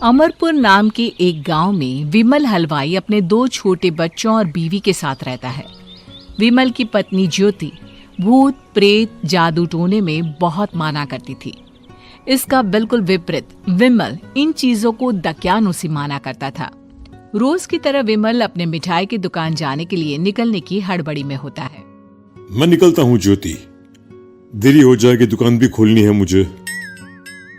अमरपुर नाम के एक गांव में विमल हलवाई अपने 2 छोटे बच्चों और बीवी के साथ रहता है। विमल की पत्नी ज्योति भूत प्रेत जादू टोने में बहुत माना करती थी। इसका बिल्कुल विपरीत विमल इन चीजों को दकियानुसी माना करता था। रोज की तरह विमल अपने मिठाई की दुकान जाने के लिए निकलने की हड़बड़ी में होता है। मैं निकलता हूँ ज्योति, देरी हो जाएगी, दुकान भी खोलनी है मुझे।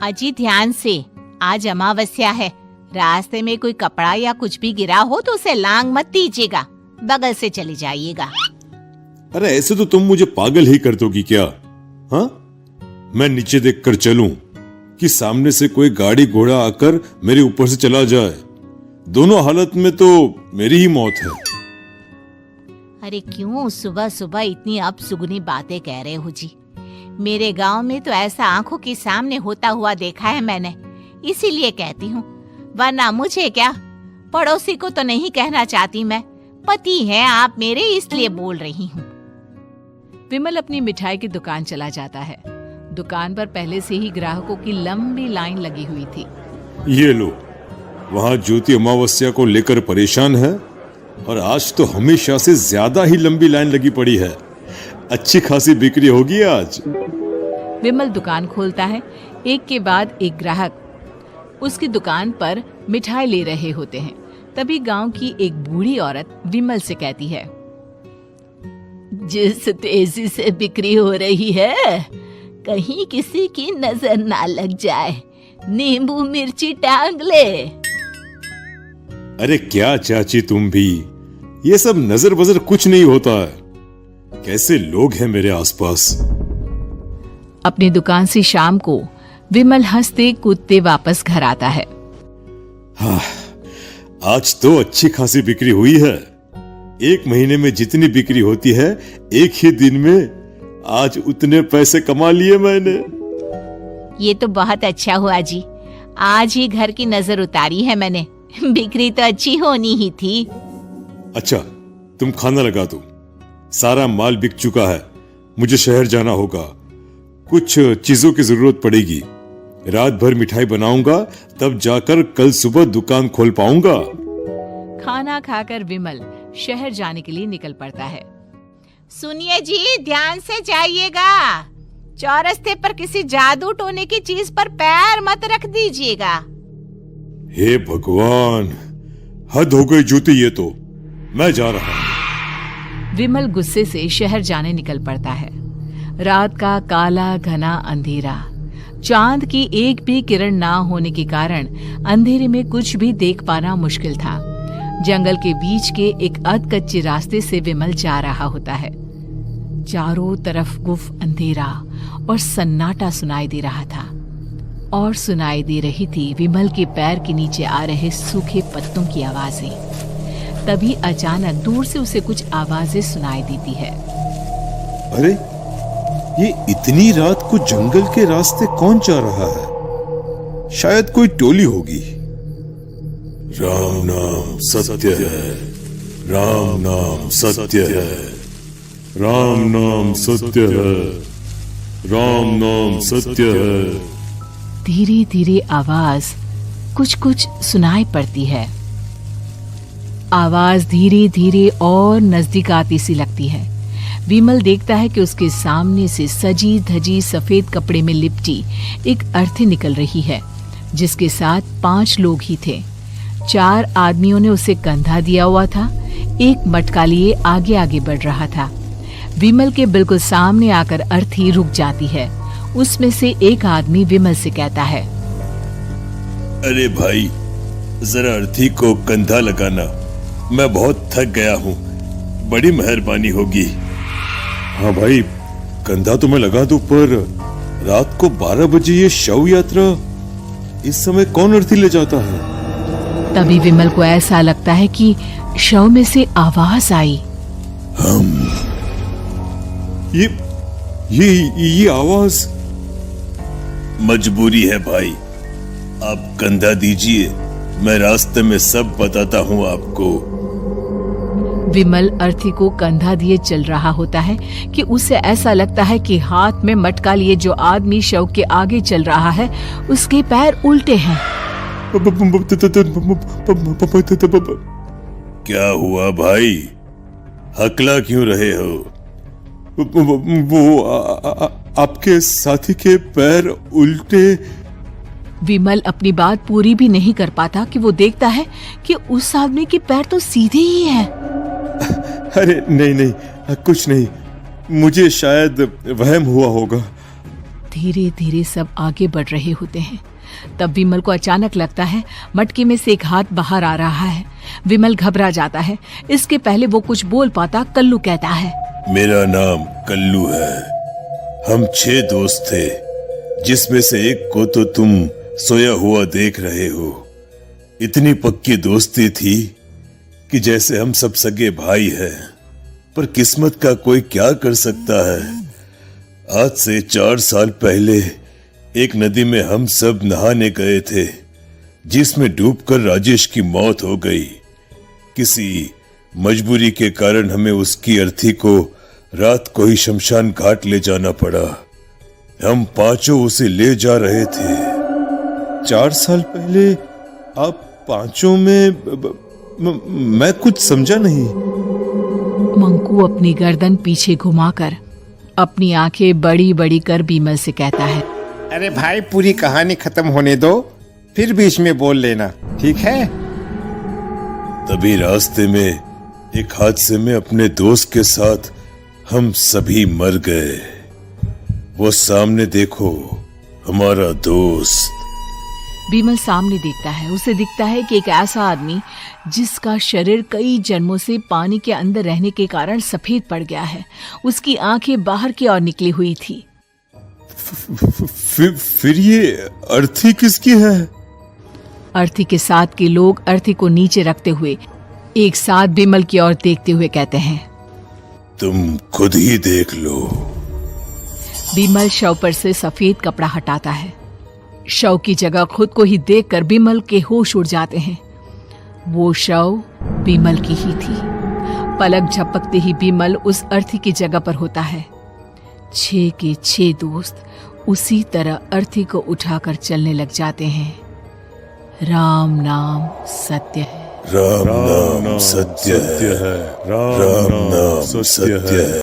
अजी ध्यान से, आज अमावस्या है। रास्ते में कोई कपड़ा या कुछ भी गिरा हो तो उसे लांग मत दीजिएगा, बगल से चले जाइएगा। अरे ऐसे तो तुम मुझे पागल ही कर दोगी क्या? हाँ, मैं नीचे देख कर चलूं कि सामने से कोई गाड़ी घोड़ा आकर मेरे ऊपर से चला जाए? दोनों हालत में तो मेरी ही मौत है। अरे क्यों सुबह सुबह इतनी अपसुगनी बातें कह रहे हो जी? मेरे गांव में तो ऐसा आंखों के सामने होता हुआ देखा है मैंने, इसीलिए कहती हूँ। वरना मुझे क्या, पड़ोसी को तो नहीं कहना चाहती मैं, पति हैं आप मेरे, इसलिए बोल रही हूँ। विमल अपनी मिठाई की दुकान चला जाता है। दुकान पर पहले से ही ग्राहकों की लंबी लाइन लगी हुई थी। ये लो, वहाँ ज्योति अमावस्या को लेकर परेशान है और आज तो हमेशा से ज्यादा ही लंबी लाइन लगी पड़ी है। अच्छी खासी बिक्री होगी आज। विमल दुकान खोलता है। एक के बाद एक ग्राहक उसकी दुकान पर मिठाई ले रहे होते हैं। तभी गांव की एक बूढ़ी औरत विमल से कहती है, जिस तेजी से बिक्री हो रही है, कहीं किसी की नजर ना लग जाए, नींबू मिर्ची टांग ले। अरे क्या चाची तुम भी, ये सब नजर बजर कुछ नहीं होता है। कैसे लोग हैं मेरे आसपास। अपनी दुकान से शाम को विमल हंसते कूदते वापस घर आता है। हाँ, आज तो अच्छी खासी बिक्री हुई है। 1 महीने में जितनी बिक्री होती है, एक ही दिन में आज उतने पैसे कमा लिए मैंने। ये तो बहुत अच्छा हुआ जी, आज ही घर की नजर उतारी है मैंने। बिक्री तो अच्छी होनी ही थी। अच्छा, तुम खाना लगा दो, सारा माल बिक चुका है। मुझे शहर जाना होगा, कुछ चीजों की जरूरत पड़ेगी। रात भर मिठाई बनाऊंगा, तब जाकर कल सुबह दुकान खोल पाऊंगा। खाना खाकर विमल शहर जाने के लिए निकल पड़ता है। सुनिए जी, ध्यान से जाइएगा। चौरस्ते पर किसी जादू टोने की चीज पर पैर मत रख दीजिएगा। हे भगवान, हद हो गई ज्योति, ये तो मैं जा रहा हूं। विमल गुस्से से शहर जाने निकल पड़ता है। रात का काला घना अंधेरा, चांद की एक भी किरण ना होने के कारण अंधेरे में कुछ भी देख पाना मुश्किल था। जंगल के बीच के एक अधकच्चे रास्ते से विमल जा रहा होता है। चारों तरफ गुफ अंधेरा और सन्नाटा सुनाई दे रहा था, और सुनाई दे रही थी विमल के पैर के नीचे आ रहे सूखे पत्तों की आवाजें। तभी अचानक दूर से उसे कुछ आवाजें सुनाई देती है। अरे, ये इतनी रात को जंगल के रास्ते कौन जा रहा है? शायद कोई टोली होगी। राम नाम सत्य है, राम नाम सत्य है, राम नाम सत्य है, राम नाम सत्य है। धीरे धीरे आवाज कुछ कुछ सुनाई पड़ती है। आवाज धीरे धीरे और नजदीक आती सी लगती है। विमल देखता है कि उसके सामने से सजी धजी सफेद कपड़े में लिपटी एक अर्थी निकल रही है, जिसके साथ 5 लोग ही थे। 4 आदमियों ने उसे कंधा दिया हुआ था। एक मटका लिए आगे आगे बढ़ रहा था। विमल के बिल्कुल सामने आकर अर्थी रुक जाती है। उसमें से एक आदमी विमल से कहता है, अरे भाई, जरा अर्थी को कंधा लगाना, मैं बहुत थक गया हूँ, बड़ी मेहरबानी होगी। हाँ भाई, कंधा तो मैं लगा दूं, पर रात को 12 बजे ये शव यात्रा, इस समय कौन अर्थी ले जाता है? तभी विमल को ऐसा लगता है कि शव में से आवाज आई। ये आवाज। मजबूरी है भाई, आप कंधा दीजिए, मैं रास्ते में सब बताता हूँ आपको। विमल अर्थी को कंधा दिए चल रहा होता है कि उसे ऐसा लगता है कि हाथ में मटका लिए जो आदमी शव के आगे चल रहा है, उसके पैर उल्टे हैं। क्या हुआ भाई, हकला क्यों रहे हो? वो आपके साथी के पैर उल्टे। विमल अपनी बात पूरी भी नहीं कर पाता कि वो देखता है कि उस आदमी के पैर तो सीधे ही हैं। अरे नहीं, कुछ नहीं, मुझे शायद वहम हुआ होगा। धीरे धीरे सब आगे बढ़ रहे होते हैं। तब विमल को अचानक लगता है मटके में से एक हाथ बाहर आ रहा है। विमल घबरा जाता है। इसके पहले वो कुछ बोल पाता, कल्लू कहता है, मेरा नाम कल्लू है। हम 6 दोस्त थे, जिसमें से एक को तो तुम सोया हुआ देख रहे हो। इतनी पक्की दोस्ती थी कि जैसे हम सब सगे भाई हैं। पर किस्मत का कोई क्या कर सकता है। आज से 4 साल पहले एक नदी में हम सब नहाने गए थे, जिसमें डूबकर राजेश की मौत हो गई। किसी मजबूरी के कारण हमें उसकी अर्थी को रात को ही शमशान घाट ले जाना पड़ा। हम 5 उसे ले जा रहे थे। 4 साल पहले आप 5 में मैं कुछ समझा नहीं। मंकू अपनी गर्दन पीछे घुमाकर अपनी आंखें बड़ी बड़ी कर बीमल से कहता है, अरे भाई, पूरी कहानी खत्म होने दो, फिर बीच में बोल लेना, ठीक है? तभी रास्ते में एक हादसे में अपने दोस्त के साथ हम सभी मर गए। वो सामने देखो, हमारा दोस्त। बीमल सामने देखता है। उसे दिखता है कि एक ऐसा आदमी जिसका शरीर कई जन्मों से पानी के अंदर रहने के कारण सफेद पड़ गया है। उसकी आंखें बाहर की ओर निकली हुई थी। फिर ये अर्थी किसकी है? अर्थी के साथ के लोग अर्थी को नीचे रखते हुए एक साथ बीमल की ओर देखते हुए कहते हैं, तुम खुद ही देख लो। बीमल शव पर से सफेद कपड़ा हटाता है। शव की जगह खुद को ही देखकर बीमल के होश उड़ जाते हैं। वो शव बीमल की ही थी। पलक झपकते ही बीमल उस अर्थी की जगह पर होता है। 6 के 6 दोस्त उसी तरह अर्थी को उठाकर चलने लग जाते हैं। राम नाम सत्य है। राम नाम सत्य है। राम नाम सत्य है।